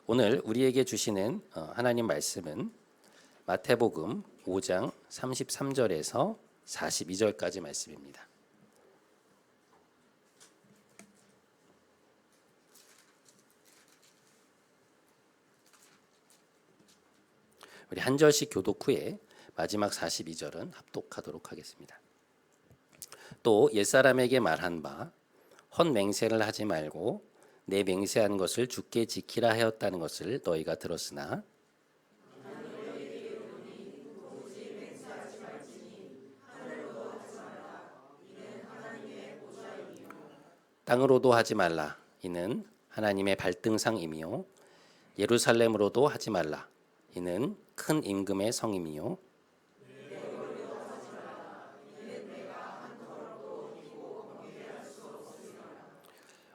오늘 우리에게 주시는 하나님 말씀은 마태복음 5장 33절에서 42절까지 말씀입니다. 우리 한 절씩 교독 후에 마지막 42절은 합독하도록 하겠습니다. 또 옛사람에게 말한 바 헛맹세를 하지 말고 내 맹세한 것을 주께 지키라 하였다는 것을 너희가 들었으나 땅으로도 하지 말라. 이는 하나님의 발등상이며 예루살렘으로도 하지 말라. 이는 큰 임금의 성임이요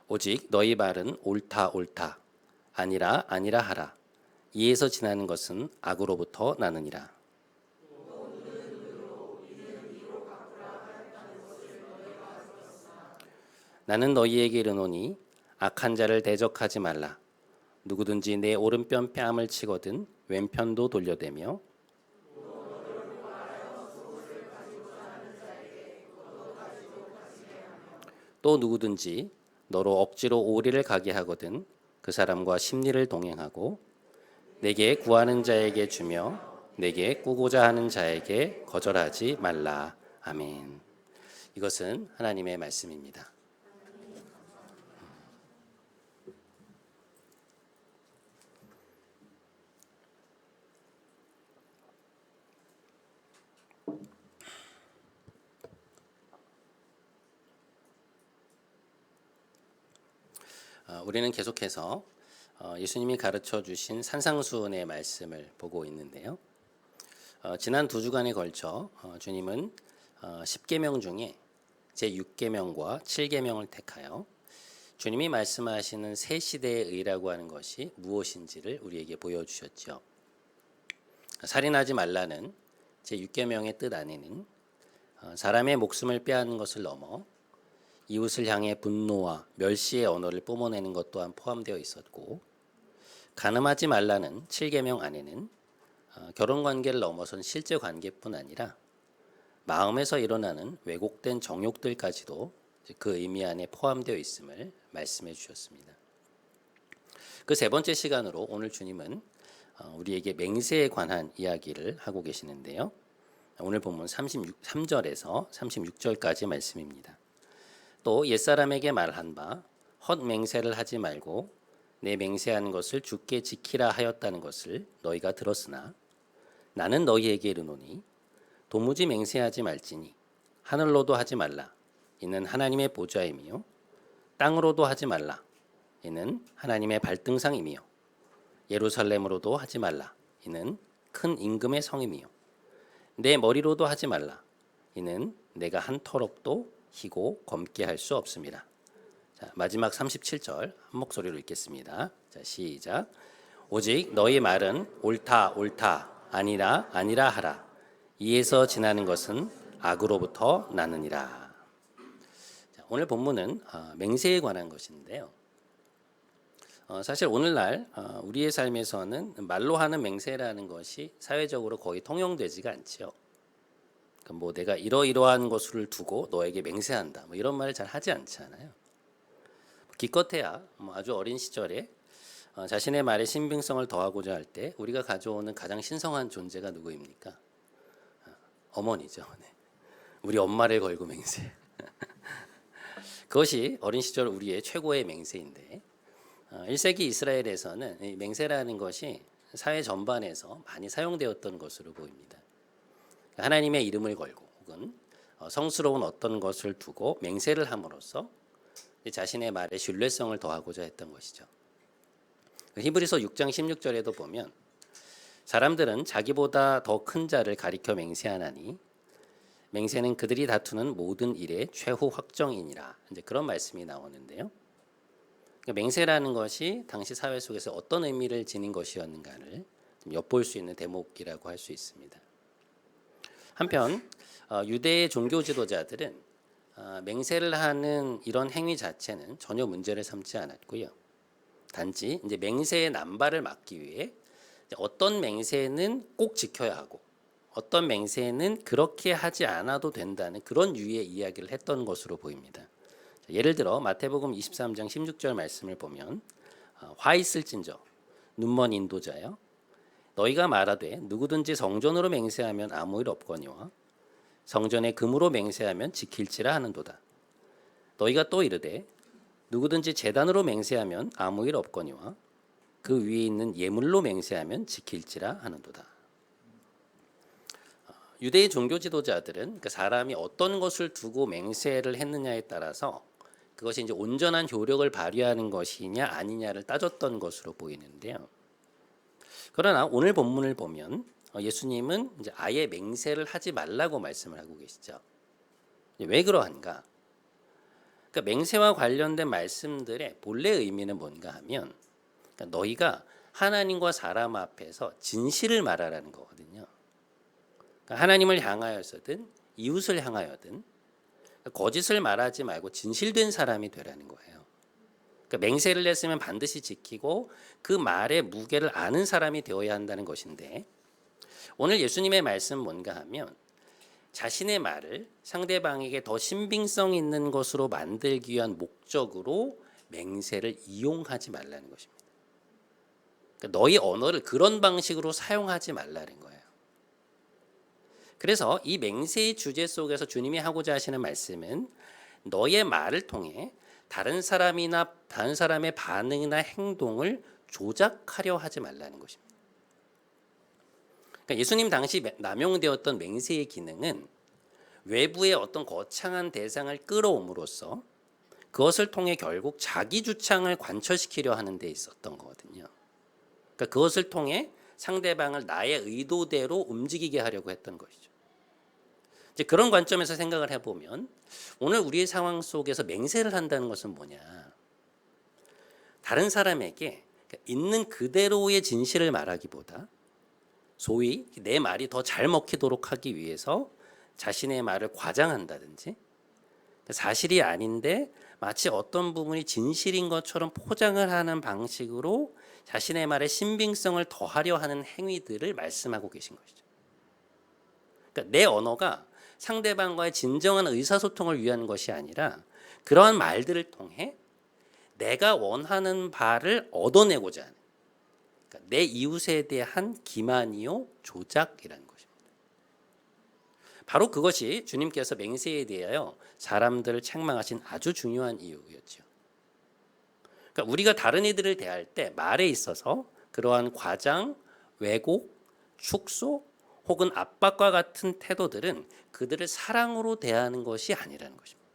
오직 너희 말은 옳다 옳다 아니라 아니라 하라. 이에서 지나는 것은 악으로부터 나느니라. 나는 너희에게 이르노니 악한 자를 대적하지 말라. 누구든지 내 오른편 뺨을 치거든 왼편도 돌려대며 또 누구든지 너로 억지로 오리를 가게 하거든 그 사람과 심리를 동행하고 내게 구하는 자에게 주며 내게 꾸고자 하는 자에게 거절하지 말라. 아멘. 이것은 하나님의 말씀입니다. 우리는 계속해서 예수님이 가르쳐 주신 산상수훈의 말씀을 보고 있는데요. 지난 2주간에 걸쳐 주님은 10계명 중에 제6계명과 7계명을 택하여 주님이 말씀하시는 새 시대의 의라고 하는 것이 무엇인지를 우리에게 보여주셨죠. 살인하지 말라는 제6계명의 뜻 안에는 사람의 목숨을 빼앗는 것을 넘어 이웃을 향해 분노와 멸시의 언어를 뿜어내는 것 또한 포함되어 있었고, 간음하지 말라는 7계명 안에는 결혼관계를 넘어선 실제 관계뿐 아니라 마음에서 일어나는 왜곡된 정욕들까지도 그 의미 안에 포함되어 있음을 말씀해 주셨습니다. 그 세 번째 시간으로 오늘 주님은 우리에게 맹세에 관한 이야기를 하고 계시는데요. 오늘 본문 33절에서 36절까지 말씀입니다. 또 옛사람에게 말한 바 헛맹세를 하지 말고 내 맹세한 것을 주께 지키라 하였다는 것을 너희가 들었으나 나는 너희에게 이르노니 도무지 맹세하지 말지니 하늘로도 하지 말라. 이는 하나님의 보좌임이요 땅으로도 하지 말라. 이는 하나님의 발등상임이요 예루살렘으로도 하지 말라. 이는 큰 임금의 성임이요 내 머리로도 하지 말라. 이는 내가 한 터럭도 희고 검게 할 수 없습니다. 자, 마지막 37절 한 목소리로 읽겠습니다. 자, 시작. 오직 너희 말은 옳다 옳다 아니라 아니라 하라. 이에서 지나는 것은 악으로부터 나느니라. 자, 오늘 본문은 맹세에 관한 것인데요. 사실 오늘날 우리의 삶에서는 말로 하는 맹세라는 것이 사회적으로 거의 통용되지가 않죠. 뭐 내가 이러이러한 것을 두고 너에게 맹세한다 뭐 이런 말을 잘 하지 않잖아요. 기껏해야 아주 어린 시절에 자신의 말에 신빙성을 더하고자 할 때 우리가 가져오는 가장 신성한 존재가 누구입니까? 어머니죠. 네. 우리 엄마를 걸고 맹세. 그것이 어린 시절 우리의 최고의 맹세인데 1세기 이스라엘에서는 이 맹세라는 것이 사회 전반에서 많이 사용되었던 것으로 보입니다. 하나님의 이름을 걸고 혹은 성스러운 어떤 것을 두고 맹세를 함으로써 자신의 말에 신뢰성을 더하고자 했던 것이죠. 히브리서 6장 16절에도 보면 사람들은 자기보다 더 큰 자를 가리켜 맹세하나니 맹세는 그들이 다투는 모든 일의 최후 확정이니라. 이제 그런 말씀이 나오는데요. 맹세라는 것이 당시 사회 속에서 어떤 의미를 지닌 것이었는가를 좀 엿볼 수 있는 대목이라고 할 수 있습니다. 한편 유대의 종교 지도자들은 맹세를 하는 이런 행위 자체는 전혀 문제를 삼지 않았고요. 단지 이제 맹세의 남발을 막기 위해 어떤 맹세는 꼭 지켜야 하고 어떤 맹세는 그렇게 하지 않아도 된다는 그런 유의 이야기를 했던 것으로 보입니다. 예를 들어 마태복음 23장 16절 말씀을 보면 화 있을진저 눈먼 인도자여 너희가 말하되 누구든지 성전으로 맹세하면 아무 일 없거니와 성전에 금으로 맹세하면 지킬지라 하는도다. 너희가 또 이르되 누구든지 제단으로 맹세하면 아무 일 없거니와 그 위에 있는 예물로 맹세하면 지킬지라 하는도다. 유대의 종교 지도자들은 그 사람이 어떤 것을 두고 맹세를 했느냐에 따라서 그것이 이제 온전한 효력을 발휘하는 것이냐 아니냐를 따졌던 것으로 보이는데요. 그러나 오늘 본문을 보면 예수님은 이제 아예 맹세를 하지 말라고 말씀을 하고 계시죠. 왜 그러한가? 그러니까 맹세와 관련된 말씀들의 본래 의미는 뭔가 하면 그러니까 너희가 하나님과 사람 앞에서 진실을 말하라는 거거든요. 그러니까 하나님을 향하여서든 이웃을 향하여든 거짓을 말하지 말고 진실된 사람이 되라는 거예요. 그러니까 맹세를 했으면 반드시 지키고 그 말의 무게를 아는 사람이 되어야 한다는 것인데 오늘 예수님의 말씀 뭔가 하면 자신의 말을 상대방에게 더 신빙성 있는 것으로 만들기 위한 목적으로 맹세를 이용하지 말라는 것입니다. 그러니까 너희 언어를 그런 방식으로 사용하지 말라는 거예요. 그래서 이 맹세의 주제 속에서 주님이 하고자 하시는 말씀은 너의 말을 통해 다른 사람이나 다른 사람의 반응이나 행동을 조작하려 하지 말라는 것입니다. 그러니까 예수님 당시 남용되었던 맹세의 기능은 외부의 어떤 거창한 대상을 끌어옴으로써 그것을 통해 결국 자기 주장을 관철시키려 하는 데 있었던 거거든요. 그러니까 그것을 통해 상대방을 나의 의도대로 움직이게 하려고 했던 것이죠. 이제 그런 관점에서 생각을 해보면 오늘 우리의 상황 속에서 맹세를 한다는 것은 뭐냐? 다른 사람에게 있는 그대로의 진실을 말하기보다 소위 내 말이 더 잘 먹히도록 하기 위해서 자신의 말을 과장한다든지 사실이 아닌데 마치 어떤 부분이 진실인 것처럼 포장을 하는 방식으로 자신의 말의 신빙성을 더하려 하는 행위들을 말씀하고 계신 것이죠. 그러니까 내 언어가 상대방과의 진정한 의사소통을 위한 것이 아니라 그러한 말들을 통해 내가 원하는 바를 얻어내고자 하는 그러니까 내 이웃에 대한 기만이요 조작이라는 것입니다. 바로 그것이 주님께서 맹세에 대하여 사람들을 책망하신 아주 중요한 이유였죠. 그러니까 우리가 다른 이들을 대할 때 말에 있어서 그러한 과장, 왜곡, 축소 혹은 압박과 같은 태도들은 그들을 사랑으로 대하는 것이 아니라는 것입니다.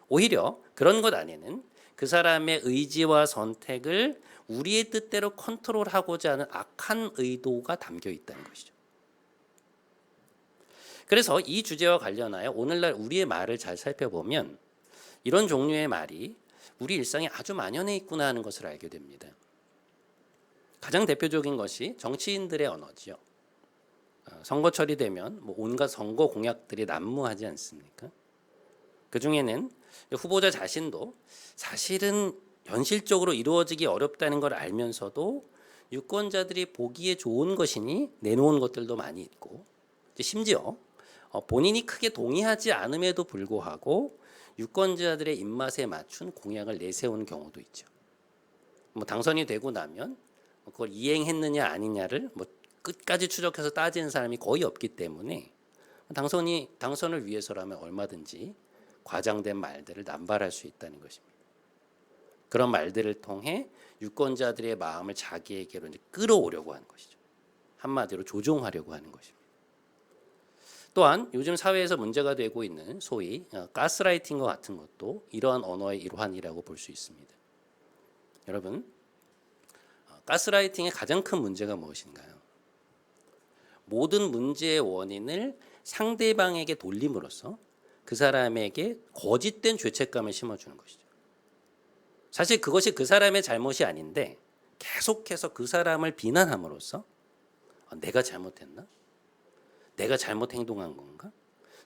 오히려 그런 것 안에는 그 사람의 의지와 선택을 우리의 뜻대로 컨트롤하고자 하는 악한 의도가 담겨 있다는 것이죠. 그래서 이 주제와 관련하여 오늘날 우리의 말을 잘 살펴보면 이런 종류의 말이 우리 일상에 아주 만연해 있구나 하는 것을 알게 됩니다. 가장 대표적인 것이 정치인들의 언어지요. 선거철이 되면 온갖 선거 공약들이 난무하지 않습니까? 그 중에는 후보자 자신도 사실은 현실적으로 이루어지기 어렵다는 걸 알면서도 유권자들이 보기에 좋은 것이니 내놓은 것들도 많이 있고 심지어 본인이 크게 동의하지 않음에도 불구하고 유권자들의 입맛에 맞춘 공약을 내세우는 경우도 있죠. 당선이 되고 나면 그걸 이행했느냐 아니냐를 끝까지 추적해서 따지는 사람이 거의 없기 때문에 당선을 위해서라면 얼마든지 과장된 말들을 남발할 수 있다는 것입니다. 그런 말들을 통해 유권자들의 마음을 자기에게로 이제 끌어오려고 하는 것이죠. 한마디로 조종하려고 하는 것입니다. 또한 요즘 사회에서 문제가 되고 있는 소위 가스라이팅과 같은 것도 이러한 언어의 일환이라고 볼 수 있습니다. 여러분, 가스라이팅의 가장 큰 문제가 무엇인가요? 모든 문제의 원인을 상대방에게 돌림으로써 그 사람에게 거짓된 죄책감을 심어주는 것이죠. 사실 그것이 그 사람의 잘못이 아닌데 계속해서 그 사람을 비난함으로써 내가 잘못했나? 내가 잘못 행동한 건가?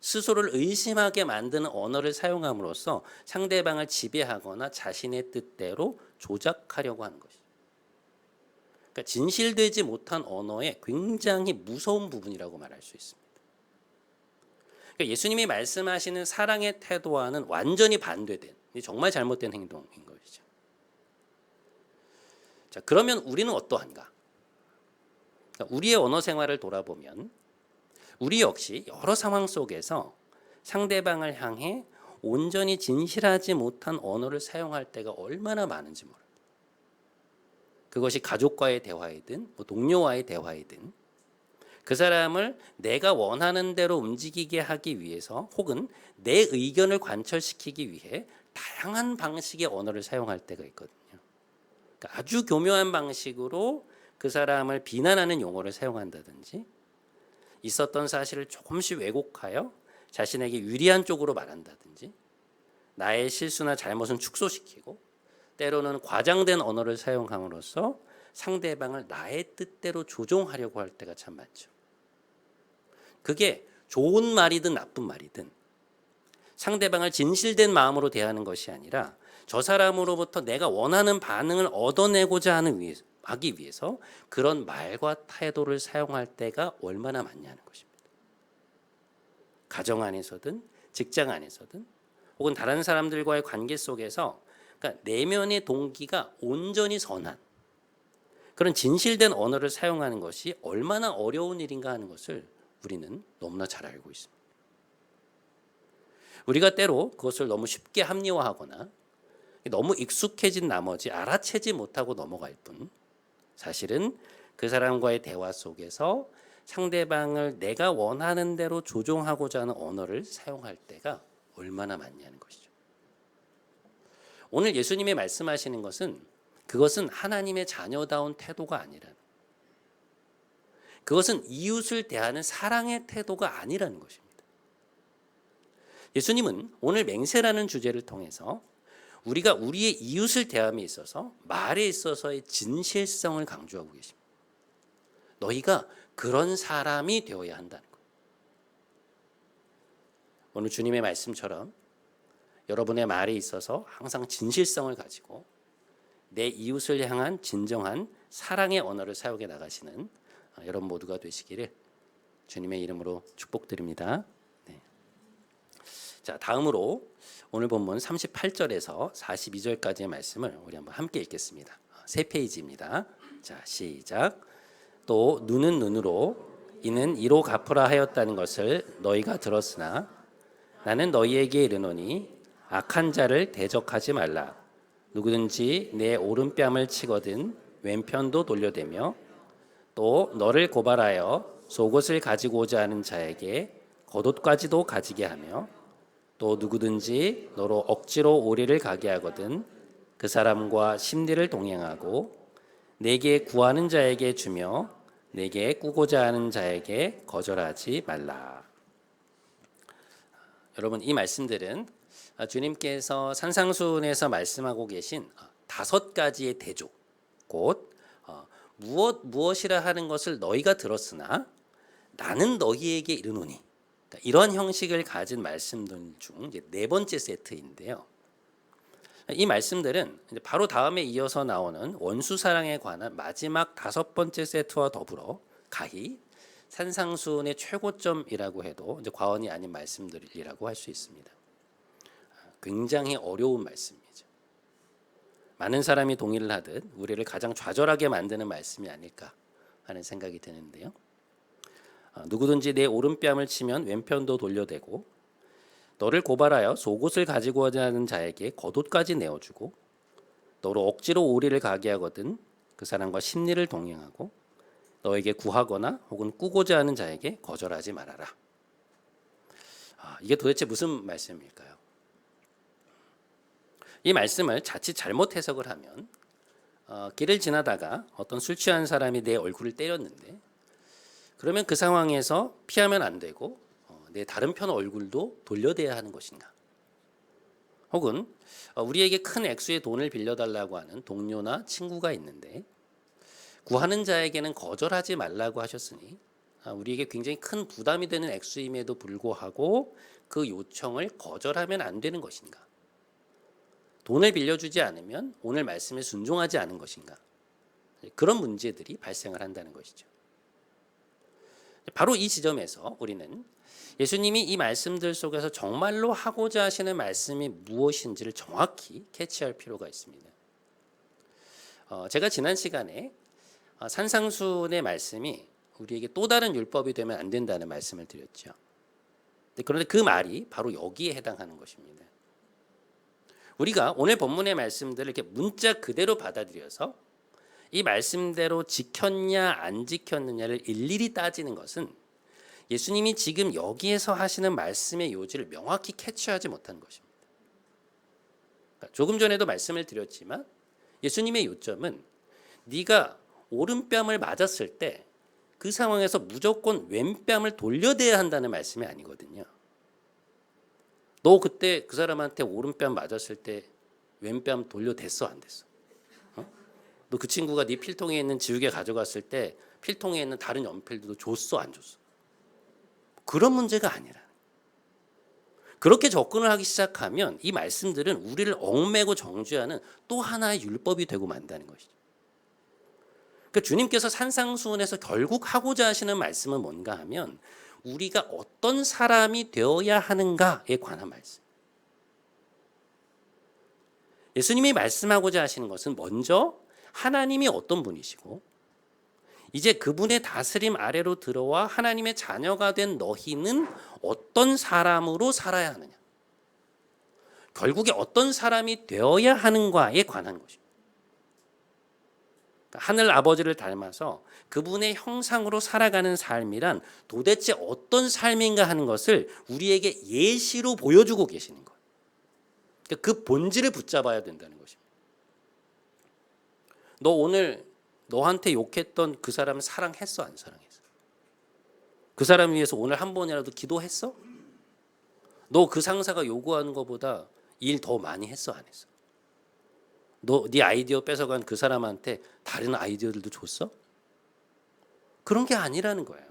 스스로를 의심하게 만드는 언어를 사용함으로써 상대방을 지배하거나 자신의 뜻대로 조작하려고 하는 것이죠. 그러니까 진실되지 못한 언어의 굉장히 무서운 부분이라고 말할 수 있습니다. 그러니까 예수님이 말씀하시는 사랑의 태도와는 완전히 반대된, 정말 잘못된 행동인 것이죠. 자, 그러면 우리는 어떠한가? 그러니까 우리의 언어 생활을 돌아보면 우리 역시 여러 상황 속에서 상대방을 향해 온전히 진실하지 못한 언어를 사용할 때가 얼마나 많은지 모릅니다. 그것이 가족과의 대화이든 동료와의 대화이든 그 사람을 내가 원하는 대로 움직이게 하기 위해서 혹은 내 의견을 관철시키기 위해 다양한 방식의 언어를 사용할 때가 있거든요. 그러니까 아주 교묘한 방식으로 그 사람을 비난하는 용어를 사용한다든지 있었던 사실을 조금씩 왜곡하여 자신에게 유리한 쪽으로 말한다든지 나의 실수나 잘못은 축소시키고 때로는 과장된 언어를 사용함으로써 상대방을 나의 뜻대로 조종하려고 할 때가 참 많죠. 그게 좋은 말이든 나쁜 말이든 상대방을 진실된 마음으로 대하는 것이 아니라 저 사람으로부터 내가 원하는 반응을 얻어내고자 하기 위해서 그런 말과 태도를 사용할 때가 얼마나 많냐는 것입니다. 가정 안에서든 직장 안에서든 혹은 다른 사람들과의 관계 속에서 그러니까 내면의 동기가 온전히 선한 그런 진실된 언어를 사용하는 것이 얼마나 어려운 일인가 하는 것을 우리는 너무나 잘 알고 있습니다. 우리가 때로 그것을 너무 쉽게 합리화하거나 너무 익숙해진 나머지 알아채지 못하고 넘어갈 뿐 사실은 그 사람과의 대화 속에서 상대방을 내가 원하는 대로 조종하고자 하는 언어를 사용할 때가 얼마나 많냐는 것이죠. 오늘 예수님이 말씀하시는 것은 그것은 하나님의 자녀다운 태도가 아니라는 그것은 이웃을 대하는 사랑의 태도가 아니라는 것입니다. 예수님은 오늘 맹세라는 주제를 통해서 우리가 우리의 이웃을 대함에 있어서 말에 있어서의 진실성을 강조하고 계십니다. 너희가 그런 사람이 되어야 한다는 것. 오늘 주님의 말씀처럼 여러분의 말에 있어서 항상 진실성을 가지고 내 이웃을 향한 진정한 사랑의 언어를 사용해 나가시는 여러분 모두가 되시기를 주님의 이름으로 축복드립니다. 네. 자, 다음으로 오늘 본문 38절에서 42절까지의 말씀을 우리 한번 함께 읽겠습니다. 세 페이지입니다. 자, 시작. 또 눈은 눈으로 이는 이로 갚으라 하였다는 것을 너희가 들었으나 나는 너희에게 이르노니 악한 자를 대적하지 말라. 누구든지 내 오른뺨을 치거든 왼편도 돌려대며 또 너를 고발하여 속옷을 가지고 오자 하는 자에게 겉옷까지도 가지게 하며 또 누구든지 너로 억지로 오리를 가게 하거든 그 사람과 심리를 동행하고 내게 구하는 자에게 주며 내게 꾸고자 하는 자에게 거절하지 말라. 여러분, 이 말씀들은 주님께서 산상수훈에서 말씀하고 계신 5가지의 대조, 곧 무엇이라 하는 것을 너희가 들었으나 나는 너희에게 이르노니, 그러니까 이런 형식을 가진 말씀들 중 이제 4번째 세트인데요. 이 말씀들은 이제 바로 다음에 이어서 나오는 원수 사랑에 관한 마지막 5번째 세트와 더불어 가히 산상수훈의 최고점이라고 해도 이제 과언이 아닌 말씀들이라고 할 수 있습니다. 굉장히 어려운 말씀이죠. 많은 사람이 동의를 하듯 우리를 가장 좌절하게 만드는 말씀이 아닐까 하는 생각이 드는데요. 누구든지 내 오른뺨을 치면 왼편도 돌려대고 너를 고발하여 속옷을 가지고 오자 하는 자에게 겉옷까지 내어주고 너로 억지로 오리를 가게 하거든 그 사람과 심리를 동행하고 너에게 구하거나 혹은 꾸고자 하는 자에게 거절하지 말아라. 이게 도대체 무슨 말씀일까요? 이 말씀을 자칫 잘못 해석을 하면 길을 지나다가 어떤 술 취한 사람이 내 얼굴을 때렸는데 그러면 그 상황에서 피하면 안 되고 내 다른 편 얼굴도 돌려대야 하는 것인가? 혹은 우리에게 큰 액수의 돈을 빌려달라고 하는 동료나 친구가 있는데 구하는 자에게는 거절하지 말라고 하셨으니 우리에게 굉장히 큰 부담이 되는 액수임에도 불구하고 그 요청을 거절하면 안 되는 것인가? 돈을 빌려주지 않으면 오늘 말씀에 순종하지 않은 것인가? 그런 문제들이 발생을 한다는 것이죠. 바로 이 지점에서 우리는 예수님이 이 말씀들 속에서 정말로 하고자 하시는 말씀이 무엇인지를 정확히 캐치할 필요가 있습니다. 제가 지난 시간에 산상수훈의 말씀이 우리에게 또 다른 율법이 되면 안 된다는 말씀을 드렸죠. 그런데 그 말이 바로 여기에 해당하는 것입니다. 우리가 오늘 본문의 말씀들을 이렇게 문자 그대로 받아들여서 이 말씀대로 지켰냐 안 지켰느냐를 일일이 따지는 것은 예수님이 지금 여기에서 하시는 말씀의 요지를 명확히 캐치하지 못하는 것입니다. 조금 전에도 말씀을 드렸지만 예수님의 요점은 네가 오른뺨을 맞았을 때 그 상황에서 무조건 왼뺨을 돌려대야 한다는 말씀이 아니거든요. 너 그때 그 사람한테 오른뺨 맞았을 때 왼뺨 돌려댔어 안 됐어? 너 그 친구가 네 필통에 있는 지우개 가져갔을 때 필통에 있는 다른 연필도 줬어 안 줬어? 그런 문제가 아니라 그렇게 접근을 하기 시작하면 이 말씀들은 우리를 얽매고 정죄하는 또 하나의 율법이 되고 만다는 것이죠. 그러니까 주님께서 산상수훈에서 결국 하고자 하시는 말씀은 뭔가 하면 우리가 어떤 사람이 되어야 하는가에 관한 말씀. 예수님이 말씀하고자 하시는 것은 먼저 하나님이 어떤 분이시고 이제 그분의 다스림 아래로 들어와 하나님의 자녀가 된 너희는 어떤 사람으로 살아야 하느냐. 결국에 어떤 사람이 되어야 하는가에 관한 것입니다. 하늘 아버지를 닮아서 그분의 형상으로 살아가는 삶이란 도대체 어떤 삶인가 하는 것을 우리에게 예시로 보여주고 계시는 거예요. 그 본질을 붙잡아야 된다는 것입니다. 너 오늘 너한테 욕했던 그 사람을 사랑했어 안 사랑했어? 그 사람 위해서 오늘 한 번이라도 기도했어? 너 그 상사가 요구하는 것보다 일 더 많이 했어 안 했어? 너 네 아이디어 뺏어간 그 사람한테 다른 아이디어들도 줬어? 그런 게 아니라는 거예요.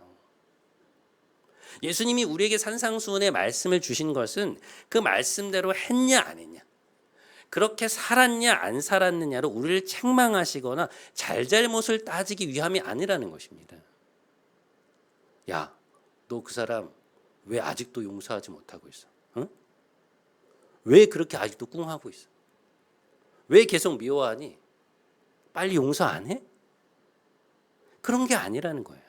예수님이 우리에게 산상수훈의 말씀을 주신 것은 그 말씀대로 했냐 안 했냐, 그렇게 살았냐 안 살았느냐로 우리를 책망하시거나 잘잘못을 따지기 위함이 아니라는 것입니다. 야, 너 그 사람 왜 아직도 용서하지 못하고 있어? 응? 왜 그렇게 아직도 꿍하고 있어? 왜 계속 미워하니? 빨리 용서 안 해? 그런 게 아니라는 거예요.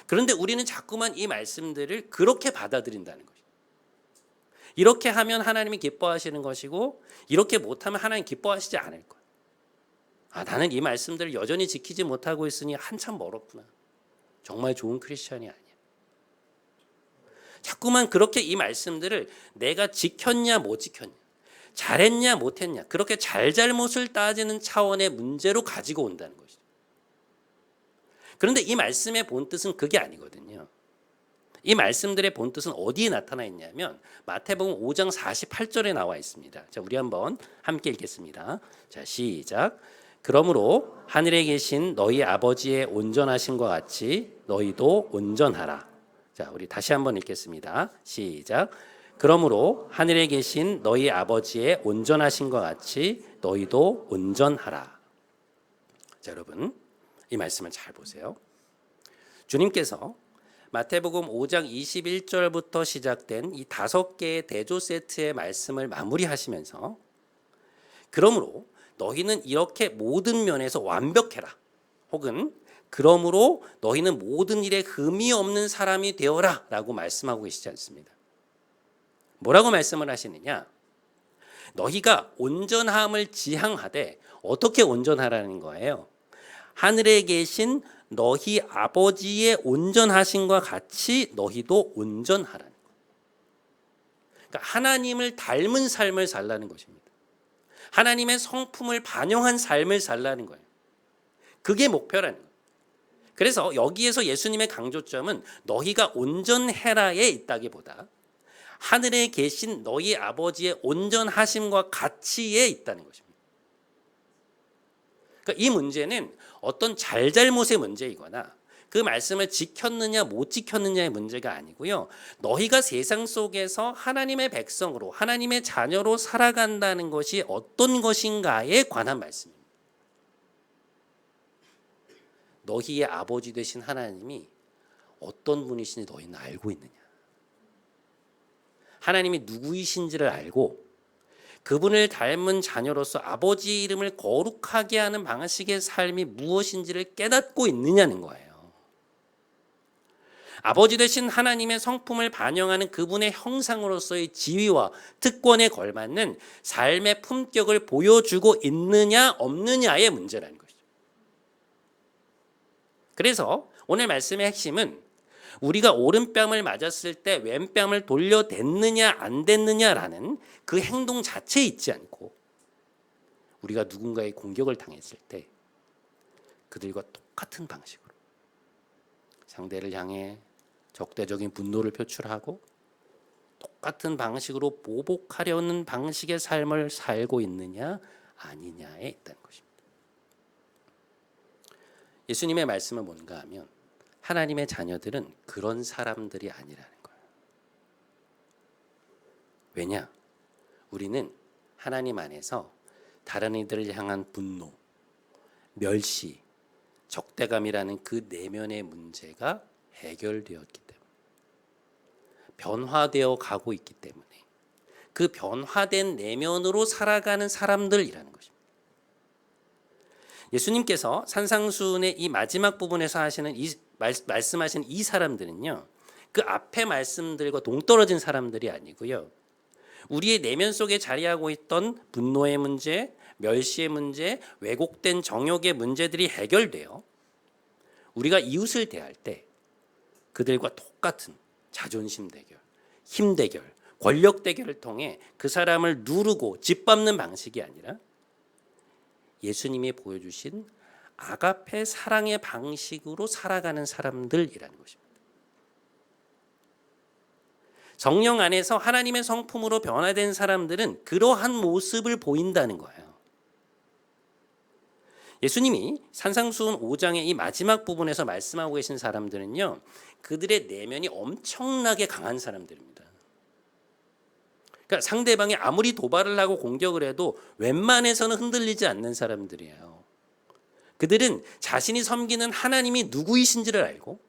그런데 우리는 자꾸만 이 말씀들을 그렇게 받아들인다는 거죠. 이렇게 하면 하나님이 기뻐하시는 것이고 이렇게 못하면 하나님 기뻐하시지 않을 거예요. 나는 이 말씀들을 여전히 지키지 못하고 있으니 한참 멀었구나. 정말 좋은 크리스천이 아니야. 자꾸만 그렇게 이 말씀들을 내가 지켰냐 못 지켰냐, 잘했냐 못했냐, 그렇게 잘잘못을 따지는 차원의 문제로 가지고 온다는 것이죠. 그런데 이 말씀의 본뜻은 그게 아니거든요. 이 말씀들의 본뜻은 어디에 나타나 있냐면 마태복음 5장 48절에 나와 있습니다. 자, 우리 한번 함께 읽겠습니다. 자, 시작. 그러므로 하늘에 계신 너희 아버지의 온전하신 것 같이 너희도 온전하라. 자, 우리 다시 한번 읽겠습니다. 시작. 그러므로 하늘에 계신 너희 아버지의 온전하신 것 같이 너희도 온전하라. 자, 여러분 이 말씀을 잘 보세요. 주님께서 마태복음 5장 21절부터 시작된 이 5개의 대조 세트의 말씀을 마무리하시면서 그러므로 너희는 이렇게 모든 면에서 완벽해라, 혹은 그러므로 너희는 모든 일에 흠이 없는 사람이 되어라 라고 말씀하고 계시지 않습니다. 뭐라고 말씀을 하시느냐? 너희가 온전함을 지향하되 어떻게 온전하라는 거예요? 하늘에 계신 너희 아버지의 온전하심과 같이 너희도 온전하라는 거예요. 그러니까 하나님을 닮은 삶을 살라는 것입니다. 하나님의 성품을 반영한 삶을 살라는 거예요. 그게 목표라는 거예요. 그래서 여기에서 예수님의 강조점은 너희가 온전해라에 있다기보다 하늘에 계신 너희 아버지의 온전하심과 같이에 있다는 것입니다. 그러니까 이 문제는 어떤 잘잘못의 문제이거나 그 말씀을 지켰느냐 못 지켰느냐의 문제가 아니고요. 너희가 세상 속에서 하나님의 백성으로 하나님의 자녀로 살아간다는 것이 어떤 것인가에 관한 말씀입니다. 너희의 아버지 되신 하나님이 어떤 분이신지 너희는 알고 있느냐. 하나님이 누구이신지를 알고 그분을 닮은 자녀로서 아버지 이름을 거룩하게 하는 방식의 삶이 무엇인지를 깨닫고 있느냐는 거예요. 아버지 되신 하나님의 성품을 반영하는 그분의 형상으로서의 지위와 특권에 걸맞는 삶의 품격을 보여주고 있느냐 없느냐의 문제라는 것이죠. 그래서 오늘 말씀의 핵심은 우리가 오른뺨을 맞았을 때 왼뺨을 돌려댔느냐 안 됐느냐라는 그 행동 자체에 있지 않고 우리가 누군가의 공격을 당했을 때 그들과 똑같은 방식으로 상대를 향해 적대적인 분노를 표출하고 똑같은 방식으로 보복하려는 방식의 삶을 살고 있느냐 아니냐에 있다는 것입니다. 예수님의 말씀은 뭔가 하면 하나님의 자녀들은 그런 사람들이 아니라는 거예요. 왜냐? 우리는 하나님 안에서 다른 이들을 향한 분노, 멸시, 적대감이라는 그 내면의 문제가 해결되었기 때문에 변화되어 가고 있기 때문에 그 변화된 내면으로 살아가는 사람들이라는 것입니다. 예수님께서 산상수훈의 이 마지막 부분에서 하시는 말씀하시는 이 사람들은요, 그 앞의 말씀들과 동떨어진 사람들이 아니고요, 우리의 내면 속에 자리하고 있던 분노의 문제, 멸시의 문제, 왜곡된 정욕의 문제들이 해결되어 우리가 이웃을 대할 때 그들과 똑같은 자존심 대결, 힘 대결, 권력 대결을 통해 그 사람을 누르고 짓밟는 방식이 아니라 예수님이 보여주신 아가페 사랑의 방식으로 살아가는 사람들이라는 것입니다. 성령 안에서 하나님의 성품으로 변화된 사람들은 그러한 모습을 보인다는 거예요. 예수님이 산상수훈 5장의 이 마지막 부분에서 말씀하고 계신 사람들은요, 그들의 내면이 엄청나게 강한 사람들입니다. 그러니까 상대방이 아무리 도발을 하고 공격을 해도 웬만해서는 흔들리지 않는 사람들이에요. 그들은 자신이 섬기는 하나님이 누구이신지를 알고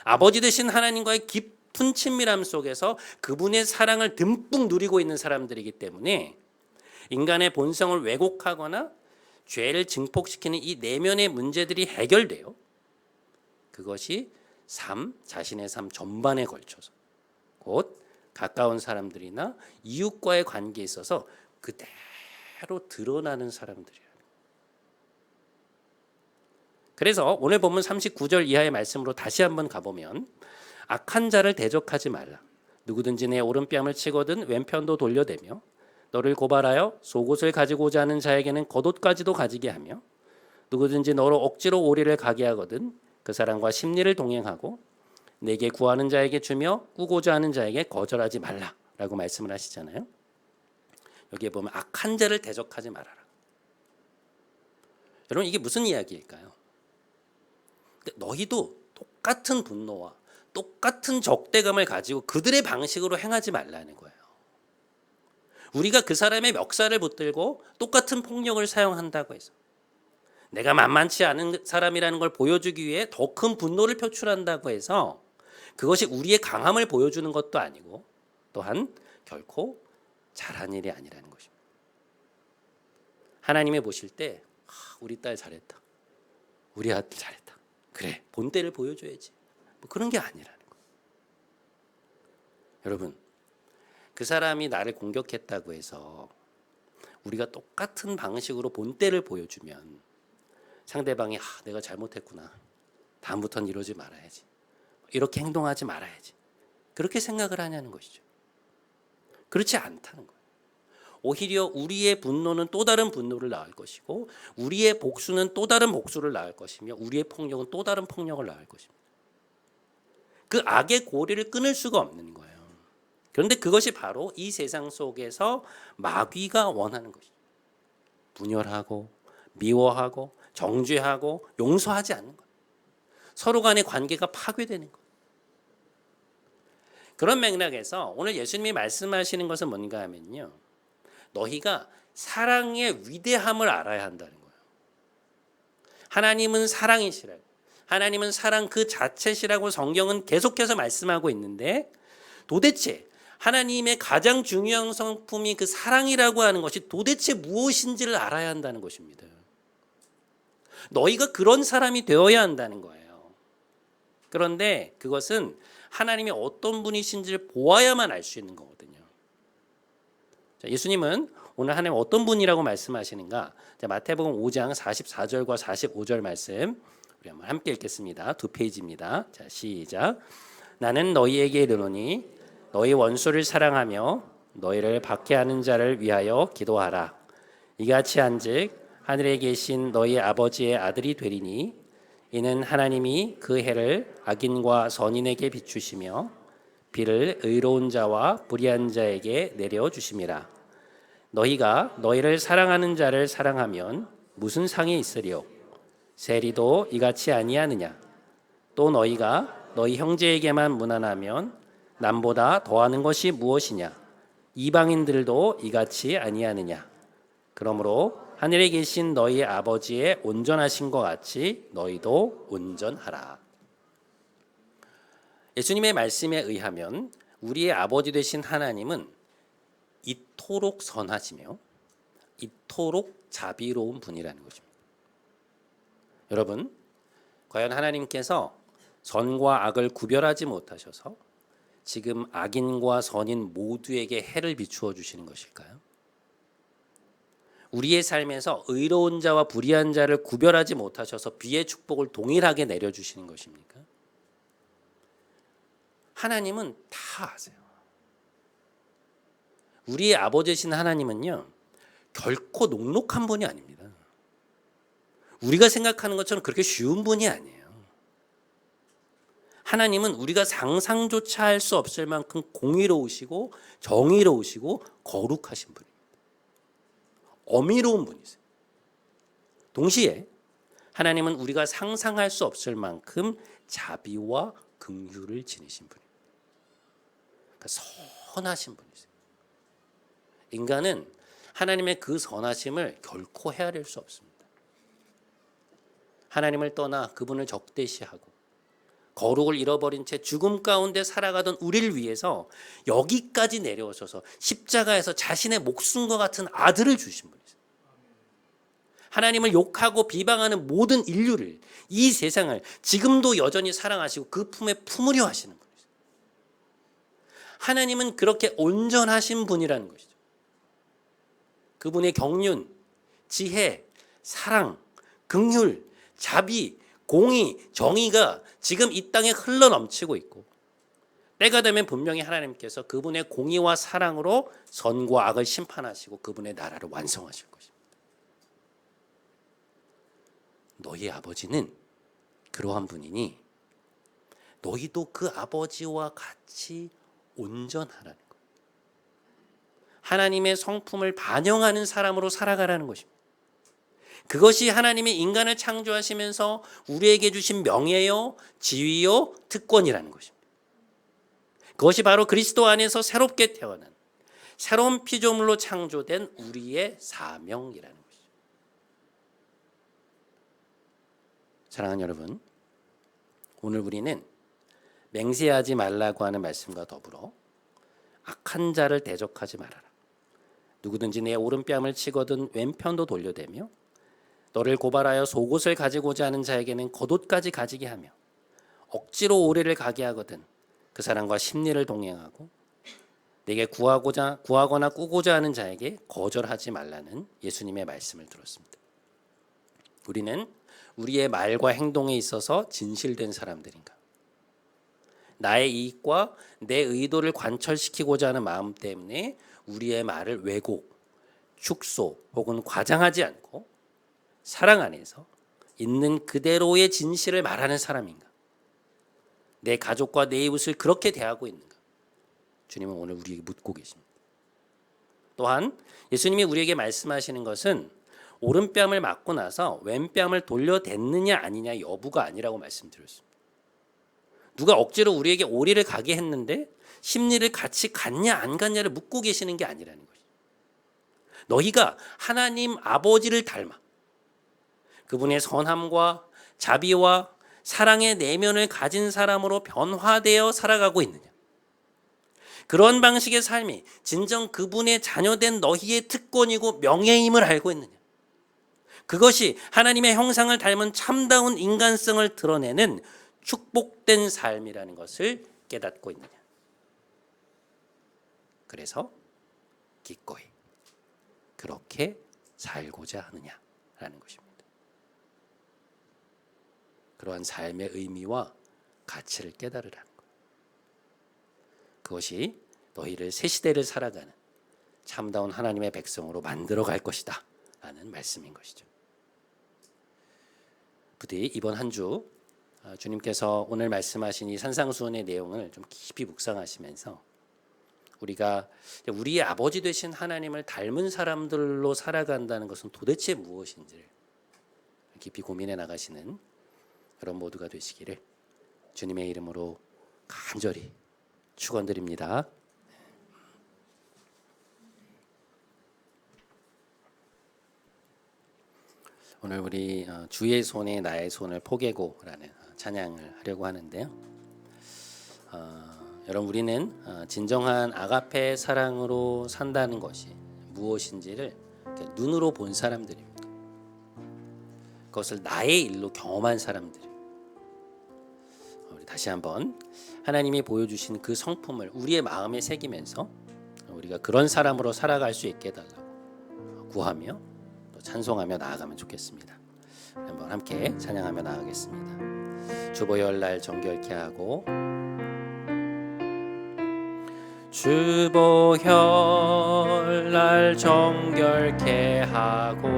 아버지 되신 하나님과의 깊은 친밀함 속에서 그분의 사랑을 듬뿍 누리고 있는 사람들이기 때문에 인간의 본성을 왜곡하거나 죄를 증폭시키는 이 내면의 문제들이 해결돼요. 그것이 자신의 삶 전반에 걸쳐서 곧 가까운 사람들이나 이웃과의 관계에 있어서 그대로 드러나는 사람들이에요. 그래서 오늘 본문 39절 이하의 말씀으로 다시 한번 가보면 악한 자를 대적하지 말라. 누구든지 내 오른뺨을 치거든 왼편도 돌려대며 너를 고발하여 속옷을 가지고자 하는 자에게는 겉옷까지도 가지게 하며 누구든지 너로 억지로 오리를 가게 하거든 그 사람과 심리를 동행하고 내게 구하는 자에게 주며 꾸고자 하는 자에게 거절하지 말라라고 말씀을 하시잖아요. 여기에 보면 악한 자를 대적하지 말아라. 여러분 이게 무슨 이야기일까요? 너희도 똑같은 분노와 똑같은 적대감을 가지고 그들의 방식으로 행하지 말라는 거예요. 우리가 그 사람의 멱살을 붙들고 똑같은 폭력을 사용한다고 해서 내가 만만치 않은 사람이라는 걸 보여주기 위해 더 큰 분노를 표출한다고 해서 그것이 우리의 강함을 보여주는 것도 아니고 또한 결코 잘한 일이 아니라는 것입니다. 하나님이 보실 때 우리 딸 잘했다. 우리 아들 잘했다. 그래 본때를 보여줘야지. 뭐 그런 게 아니라는 거예요. 여러분 그 사람이 나를 공격했다고 해서 우리가 똑같은 방식으로 본때를 보여주면 상대방이 내가 잘못했구나. 다음부터는 이러지 말아야지. 이렇게 행동하지 말아야지. 그렇게 생각을 하냐는 것이죠. 그렇지 않다는 거예요. 오히려 우리의 분노는 또 다른 분노를 낳을 것이고 우리의 복수는 또 다른 복수를 낳을 것이며 우리의 폭력은 또 다른 폭력을 낳을 것입니다. 그 악의 고리를 끊을 수가 없는 거예요. 그런데 그것이 바로 이 세상 속에서 마귀가 원하는 것이죠. 분열하고 미워하고 정죄하고 용서하지 않는 것. 서로 간의 관계가 파괴되는 것. 그런 맥락에서 오늘 예수님이 말씀하시는 것은 뭔가 하면요, 너희가 사랑의 위대함을 알아야 한다는 거예요. 하나님은 사랑이시라고, 하나님은 사랑 그 자체시라고 성경은 계속해서 말씀하고 있는데, 도대체 하나님의 가장 중요한 성품이 그 사랑이라고 하는 것이 도대체 무엇인지를 알아야 한다는 것입니다. 너희가 그런 사람이 되어야 한다는 거예요. 그런데 그것은 하나님이 어떤 분이신지를 보아야만 알 수 있는 거거든요. 자, 예수님은 오늘 하나님 어떤 분이라고 말씀하시는가? 자, 마태복음 5장 44절과 45절 말씀 우리 한번 함께 읽겠습니다. 2페이지입니다. 자, 시작. 나는 너희에게 이르노니 너희 원수를 사랑하며 너희를 박해하는 자를 위하여 기도하라. 이같이 한즉 하늘에 계신 너희 아버지의 아들이 되리니 이는 하나님이 그 해를 악인과 선인에게 비추시며 비를 의로운 자와 불의한 자에게 내려 주심이라. 너희가 너희를 사랑하는 자를 사랑하면 무슨 상이 있으리요? 세리도 이같이 아니하느냐? 또 너희가 너희 형제에게만 무난하면 남보다 더하는 것이 무엇이냐? 이방인들도 이같이 아니하느냐? 그러므로 하늘에 계신 너희 아버지의 온전하신 것 같이 너희도 온전하라. 예수님의 말씀에 의하면 우리의 아버지 되신 하나님은 이토록 선하시며 이토록 자비로운 분이라는 것입니다. 여러분, 과연 하나님께서 선과 악을 구별하지 못하셔서 지금 악인과 선인 모두에게 해를 비추어 주시는 것일까요? 우리의 삶에서 의로운 자와 불의한 자를 구별하지 못하셔서 비의 축복을 동일하게 내려주시는 것입니까? 하나님은 다 아세요. 우리의 아버지신 하나님은요, 결코 녹록한 분이 아닙니다. 우리가 생각하는 것처럼 그렇게 쉬운 분이 아니에요. 하나님은 우리가 상상조차 할 수 없을 만큼 공의로우시고 정의로우시고 거룩하신 분입니다. 어미로운 분이세요. 동시에 하나님은 우리가 상상할 수 없을 만큼 자비와 긍휼을 지니신 분입니다. 그러니까 선하신 분이세요. 인간은 하나님의 그 선하심을 결코 헤아릴 수 없습니다. 하나님을 떠나 그분을 적대시하고 거룩을 잃어버린 채 죽음 가운데 살아가던 우리를 위해서 여기까지 내려오셔서 십자가에서 자신의 목숨과 같은 아들을 주신 분이세요. 하나님을 욕하고 비방하는 모든 인류를, 이 세상을 지금도 여전히 사랑하시고 그 품에 품으려 하시는 분이세요. 하나님은 그렇게 온전하신 분이라는 것이죠. 그분의 경륜, 지혜, 사랑, 긍휼, 자비, 공의, 정의가 지금 이 땅에 흘러넘치고 있고, 때가 되면 분명히 하나님께서 그분의 공의와 사랑으로 선과 악을 심판하시고 그분의 나라를 완성하실 것입니다. 너희 아버지는 그러한 분이니 너희도 그 아버지와 같이 온전하라는 것. 하나님의 성품을 반영하는 사람으로 살아가라는 것입니다. 그것이 하나님이 인간을 창조하시면서 우리에게 주신 명예요, 지위요, 특권이라는 것입니다. 그것이 바로 그리스도 안에서 새롭게 태어난 새로운 피조물로 창조된 우리의 사명이라는 것이죠. 사랑하는 여러분, 오늘 우리는 맹세하지 말라고 하는 말씀과 더불어 악한 자를 대적하지 말아라. 누구든지 내 오른뺨을 치거든 왼편도 돌려대며 너를 고발하여 속옷을 가지고자 하는 자에게는 겉옷까지 가지게 하며 억지로 오래를 가게 하거든 그 사람과 심리를 동행하고 내게 구하거나 꾸고자 하는 자에게 거절하지 말라는 예수님의 말씀을 들었습니다. 우리는 우리의 말과 행동에 있어서 진실된 사람들인가? 나의 이익과 내 의도를 관철시키고자 하는 마음 때문에 우리의 말을 왜곡, 축소 혹은 과장하지 않고 사랑 안에서 있는 그대로의 진실을 말하는 사람인가? 내 가족과 내 이웃을 그렇게 대하고 있는가? 주님은 오늘 우리에게 묻고 계십니다. 또한 예수님이 우리에게 말씀하시는 것은 오른뺨을 맞고 나서 왼뺨을 돌려댔느냐 아니냐 여부가 아니라고 말씀드렸습니다. 누가 억지로 우리에게 오리를 가게 했는데 심리를 같이 갔냐 안 갔냐를 묻고 계시는 게 아니라는 것이죠. 너희가 하나님 아버지를 닮아 그분의 선함과 자비와 사랑의 내면을 가진 사람으로 변화되어 살아가고 있느냐. 그런 방식의 삶이 진정 그분의 자녀된 너희의 특권이고 명예임을 알고 있느냐. 그것이 하나님의 형상을 닮은 참다운 인간성을 드러내는 축복된 삶이라는 것을 깨닫고 있느냐. 그래서 기꺼이 그렇게 살고자 하느냐라는 것입니다. 그러한 삶의 의미와 가치를 깨달으라는 것. 그것이 너희를 새 시대를 살아가는 참다운 하나님의 백성으로 만들어 갈 것이다 라는 말씀인 것이죠. 부디 이번 한 주 주님께서 오늘 말씀하신 이 산상수훈의 내용을 좀 깊이 묵상하시면서 우리가 우리의 아버지 되신 하나님을 닮은 사람들로 살아간다는 것은 도대체 무엇인지를 깊이 고민해 나가시는 그런 모두가 되시기를 주님의 이름으로 간절히 축원드립니다. 오늘 우리 주의 손에 나의 손을 포개고라는 찬양을 하려고 하는데요. 여러분 우리는 진정한 아가페 사랑으로 산다는 것이 무엇인지를 눈으로 본 사람들입니다. 그것을 나의 일로 경험한 사람들. 우리 다시 한번 하나님이 보여주신 그 성품을 우리의 마음에 새기면서 우리가 그런 사람으로 살아갈 수 있게 해달라고 구하며 또 찬송하며 나아가면 좋겠습니다. 한번 함께 찬양하며 나아가겠습니다. 주보혈날 정결케 하고 주보혈날 정결케 하고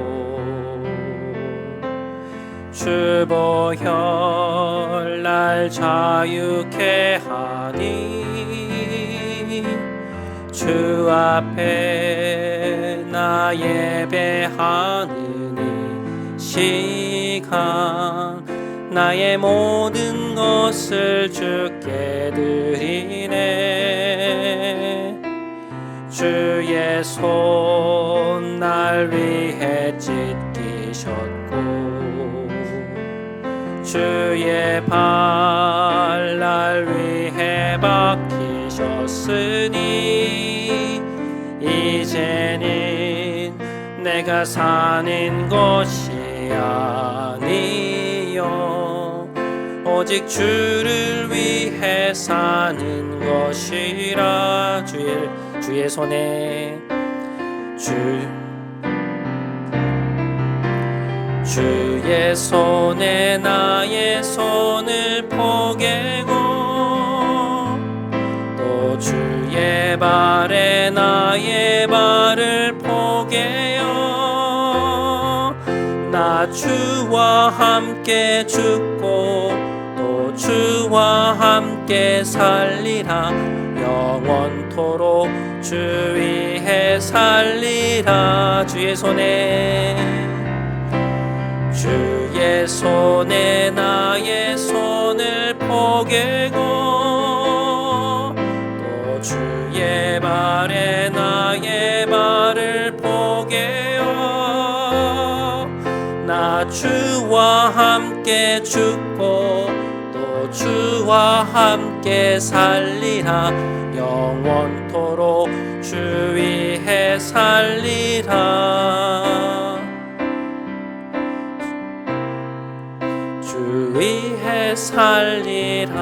주보혈날 자유케 하니 주 앞에 나 예배하는 이 시간 나의 모든 것을 주께 드리네. 주의 손 날 위해 찢기셨고 주의 발 날 위해 박히셨으니 이제는 내가 사는 것이 아니요 오직 주를 위해 사는 것이라. 주의 손에 주의 손에 나의 손을 포개고 또 주의 발에 나의 발을 포개요. 나 주와 함께 죽고 또 주와 함께 살리라. 영원토록 주 위에 살리라. 주의 손에 나의 손을 포개고 또 주의 발에 나의 발을 포개요. 나 주와 함께 죽고 또 주와 함께 살리라. 영원토록 주 위에 살리라. 주 위에 살리라.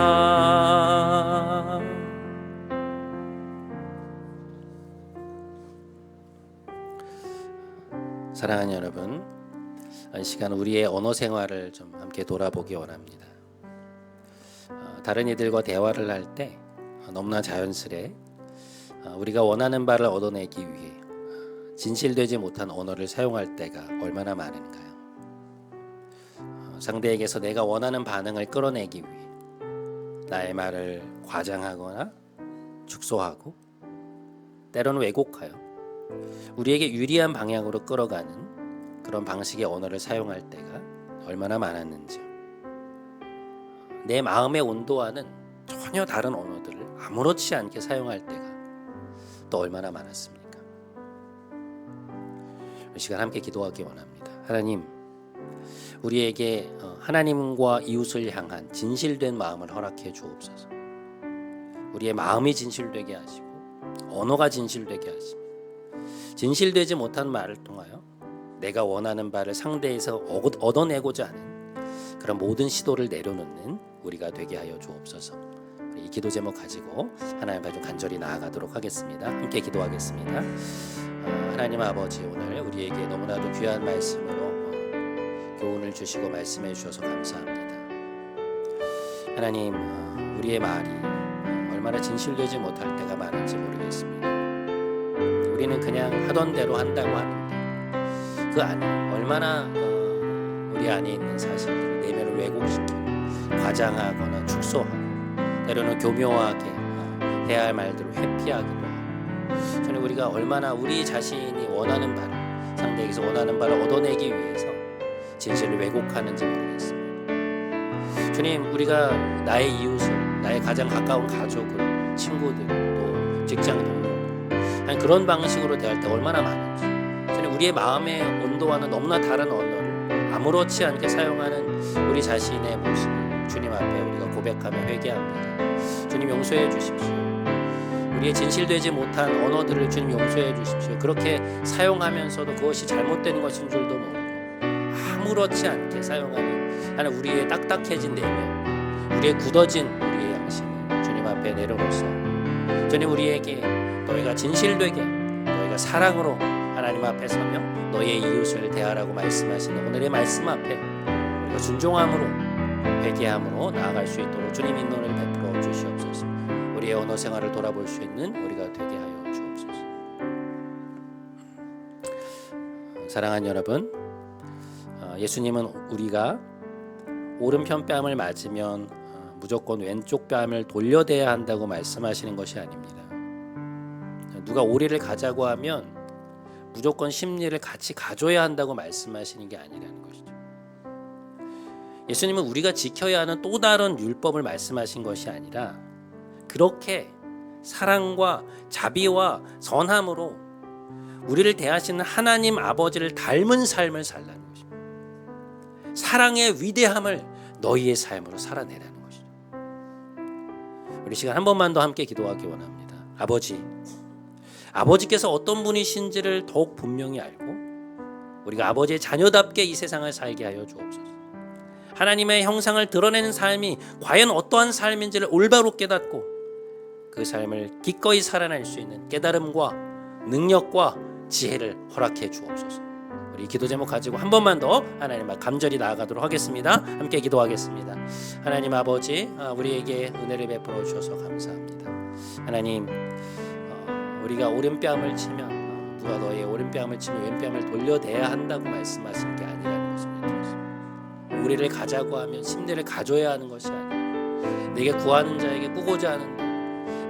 사랑하는 여러분, 이 시간 우리의 언어 생활을 좀 함께 돌아보기 원합니다. 다른 이들과 대화를 할 때 너무나 자연스레 우리가 원하는 바를 얻어내기 위해 진실되지 못한 언어를 사용할 때가 얼마나 많은가요? 상대에게서 내가 원하는 반응을 끌어내기 위해 나의 말을 과장하거나 축소하고 때로는 왜곡하여 우리에게 유리한 방향으로 끌어가는 그런 방식의 언어를 사용할 때가 얼마나 많았는지요. 내 마음의 온도와는 전혀 다른 언어들을 아무렇지 않게 사용할 때가 또 얼마나 많았습니까? 이 시간 함께 기도하기 원합니다. 하나님, 우리에게 하나님과 이웃을 향한 진실된 마음을 허락해 주옵소서. 우리의 마음이 진실되게 하시고 언어가 진실되게 하시고 진실되지 못한 말을 통하여 내가 원하는 바를 상대에서 얻어내고자 하는 그런 모든 시도를 내려놓는 우리가 되게 하여 주옵소서. 이 기도 제목 가지고 하나님 앞에 좀 간절히 나아가도록 하겠습니다. 함께 기도하겠습니다. 하나님 아버지, 오늘 우리에게 너무나도 귀한 말씀으로 교훈을 주시고 말씀해 주셔서 감사합니다. 하나님, 우리의 말이 얼마나 진실되지 못할 때가 많은지 모르겠습니다. 우리는 그냥 하던 대로 한다고 하는데 그 안에 얼마나 우리 안에 있는 사실을 내면을 왜곡시키고 과장하거나 축소하고 때로는 교묘하게 해야 할 말들을 회피하기도 하고, 저는 우리가 얼마나 우리 자신이 원하는 바를, 상대에게서 원하는 바를 얻어내기 위해서 진실을 왜곡하는지 모르겠습니다. 주님, 우리가 나의 이웃을, 나의 가장 가까운 가족을, 친구들, 또 직장 동료들 그런 방식으로 대할 때 얼마나 많은지, 주님, 우리의 마음의 온도와는 너무나 다른 언어를 아무렇지 않게 사용하는 우리 자신의 모습을 주님 앞에 우리가 고백하며 회개합니다. 주님, 용서해 주십시오. 우리의 진실되지 못한 언어들을 주님 용서해 주십시오. 그렇게 사용하면서도 그것이 잘못된 것인 줄도 모르고 아무렇지 않게 사용하는 하나님, 우리의 딱딱해진 내면, 우리의 굳어진 우리의 양심을 주님 앞에 내려놓소. 주님, 우리에게 너희가 진실되게, 너희가 사랑으로 하나님 앞에 서며 너희의 이웃을 대하라고 말씀하시는 오늘의 말씀 앞에 우리가 순종함으로, 회개함으로 나아갈 수 있도록 주님 인도를 베풀어 주시옵소서. 우리의 언어 생활을 돌아볼 수 있는 우리가 되게 하여 주옵소서. 사랑하는 여러분, 예수님은 우리가 오른편 뺨을 맞으면 무조건 왼쪽 뺨을 돌려대야 한다고 말씀하시는 것이 아닙니다. 누가 오리를 가자고 하면 무조건 심리를 같이 가져야 한다고 말씀하시는 게 아니라는 것이죠. 예수님은 우리가 지켜야 하는 또 다른 율법을 말씀하신 것이 아니라 그렇게 사랑과 자비와 선함으로 우리를 대하시는 하나님 아버지를 닮은 삶을 살라는 것입니다. 사랑의 위대함을 너희의 삶으로 살아내라는 것이죠. 우리 시간 한 번만 더 함께 기도하기 원합니다. 아버지께서 어떤 분이신지를 더욱 분명히 알고 우리가 아버지의 자녀답게 이 세상을 살게 하여 주옵소서. 하나님의 형상을 드러내는 삶이 과연 어떠한 삶인지를 올바로 깨닫고 그 삶을 기꺼이 살아낼 수 있는 깨달음과 능력과 지혜를 허락해 주옵소서. 우리 기도 제목 가지고 한 번만 더 하나님 앞 간절히 나아가도록 하겠습니다. 함께 기도하겠습니다. 하나님 아버지, 우리에게 은혜를 베풀어 주셔서 감사합니다. 하나님, 우리가 오른뺨을 치면 누가 너의 오른뺨을 치면 왼뺨을 돌려대야 한다고 말씀하신 게 아니라는 것을 믿습니다. 우리를 가자고 하면 심리를 가져야 하는 것이 아니라 내게 구하는 자에게 꾸고자 하는데,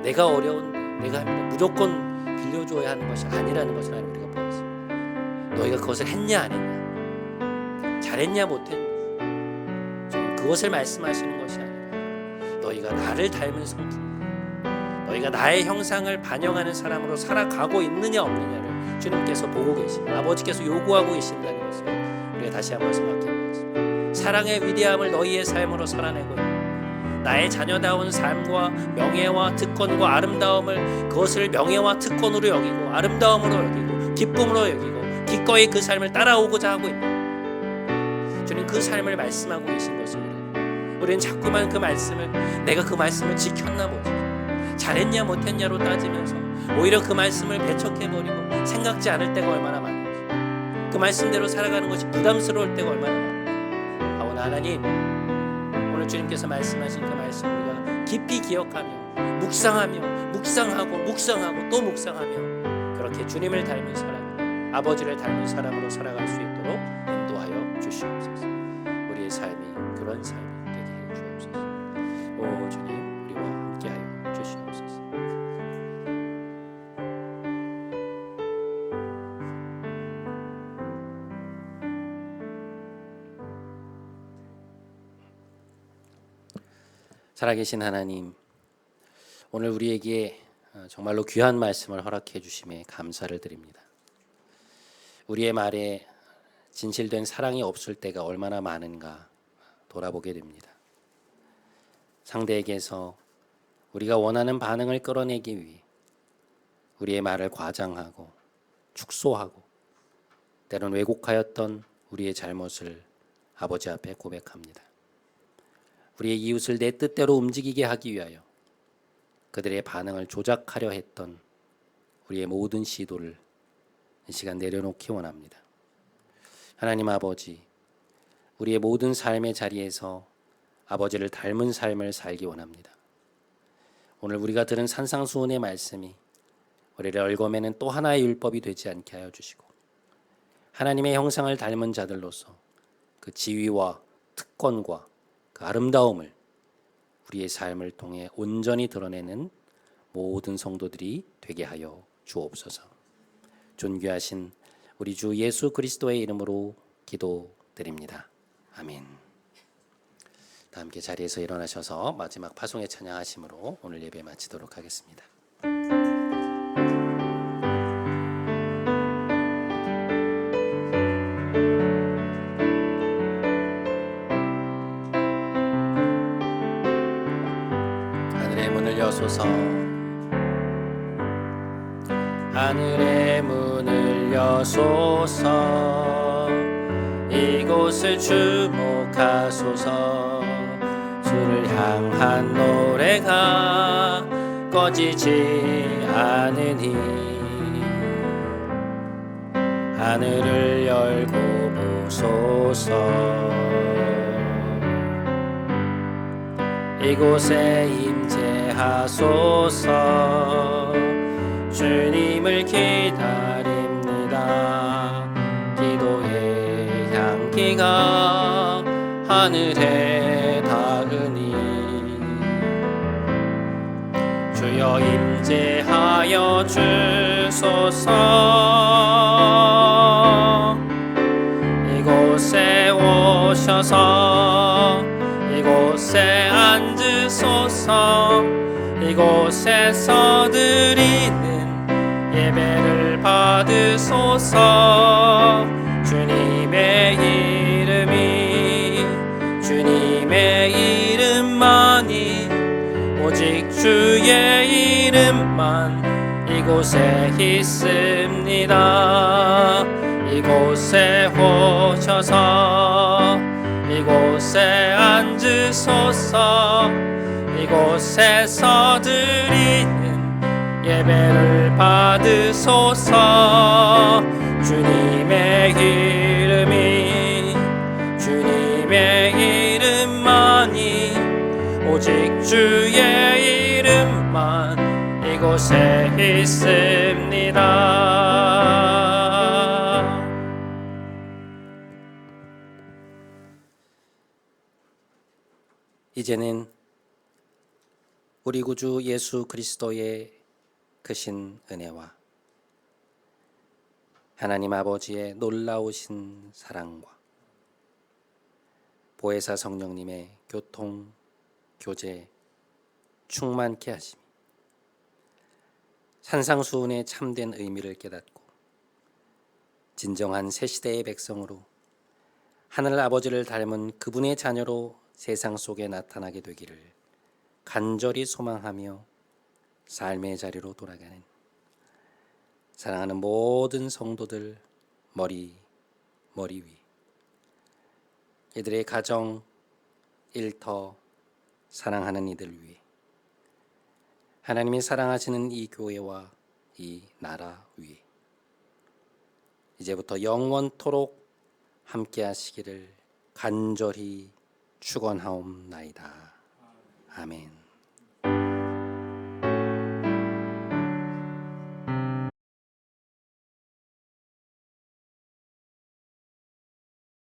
내가 어려운데 내가 합니다. 무조건 빌려줘야 하는 것이 아니라는 것을 하나님 우리가 보았습니다. 너희가 그것을 했냐 안 했냐, 잘했냐 못했냐, 그것을 말씀하시는 것이 아니라 너희가 나를 닮은 성품, 너희가 나의 형상을 반영하는 사람으로 살아가고 있느냐 없느냐를 주님께서 보고 계십니다. 아버지께서 요구하고 계신다는 것을 우리가 다시 한번 생각해 보겠습니다. 사랑의 위대함을 너희의 삶으로 살아내고 있는 나의 자녀다운 삶과 명예와 특권과 아름다움을, 그것을 명예와 특권으로 여기고 아름다움으로 여기고 기쁨으로 여기고 기꺼이 그 삶을 따라오고자 하고 있는 주님, 그 삶을 말씀하고 계신 것을 우리는 자꾸만 그 말씀을, 내가 그 말씀을 지켰나 보지, 잘했냐 못했냐로 따지면서 오히려 그 말씀을 배척해버리고 생각지 않을 때가 얼마나 많은지, 그 말씀대로 살아가는 것이 부담스러울 때가 얼마나 많은지. 하오나 하나님, 오늘 주님께서 말씀하신 그 말씀 우리가 깊이 기억하며 묵상하고 또 묵상하며 그렇게 주님을 닮은 사람, 아버지를 닮은 사람으로 살아갈 수 있도록 인도하여 주시옵소서. 우리의 삶이 그런 삶이 되게 해 주옵소서. 오 주님, 우리와 함께하여 주시옵소서. 살아계신 하나님, 오늘 우리에게 정말로 귀한 말씀을 허락해 주심에 감사를 드립니다. 우리의 말에 진실된 사랑이 없을 때가 얼마나 많은가 돌아보게 됩니다. 상대에게서 우리가 원하는 반응을 끌어내기 위해 우리의 말을 과장하고 축소하고 때론 왜곡하였던 우리의 잘못을 아버지 앞에 고백합니다. 우리의 이웃을 내 뜻대로 움직이게 하기 위하여 그들의 반응을 조작하려 했던 우리의 모든 시도를 이 시간 내려놓기 원합니다. 하나님 아버지, 우리의 모든 삶의 자리에서 아버지를 닮은 삶을 살기 원합니다. 오늘 우리가 들은 산상수훈의 말씀이 우리를 얽어매는 또 하나의 율법이 되지 않게 하여 주시고 하나님의 형상을 닮은 자들로서 그 지위와 특권과 그 아름다움을 우리의 삶을 통해 온전히 드러내는 모든 성도들이 되게 하여 주옵소서. 존귀하신 우리 주 예수 그리스도의 이름으로 기도드립니다. 아멘. 다 함께 자리에서 일어나셔서 마지막 파송의 찬양하심으로 오늘 예배 마치도록 하겠습니다. 여소서 하늘의 문을 여소서 이곳을 주목하소서 주를 향한 노래가 꺼지지 않으니 하늘을 열고 보소서 이곳에 임재하소서 주님을 기다립니다. 기도의 향기가 하늘에 닿으니 주여 임재하여 주소서 이곳에 오셔서 이곳에 앉으소서 이곳에서 드리는 예배를 받으소서 주님의 이름만이 오직 주의 이름만 이곳에 있습니다. 이곳에 오셔서 이곳에 앉으소서 이곳에서 드리는 예배를 받으소서 주님의 이름만이 오직 주의 이름만 이곳에 있습니다. 이제는 우리 구주 예수 그리스도의 크신 은혜와 하나님 아버지의 놀라우신 사랑과 보혜사 성령님의 교통, 교제, 충만케 하심이 산상수훈의 참된 의미를 깨닫고 진정한 새시대의 백성으로 하늘 아버지를 닮은 그분의 자녀로 세상 속에 나타나게 되기를 간절히 소망하며 삶의 자리로 돌아가는 사랑하는 모든 성도들 머리 위 이들의 가정, 일터, 사랑하는 이들 위해 하나님이 사랑하시는 이 교회와 이 나라 위에 이제부터 영원토록 함께 하시기를 간절히 축원하옵나이다. 아멘.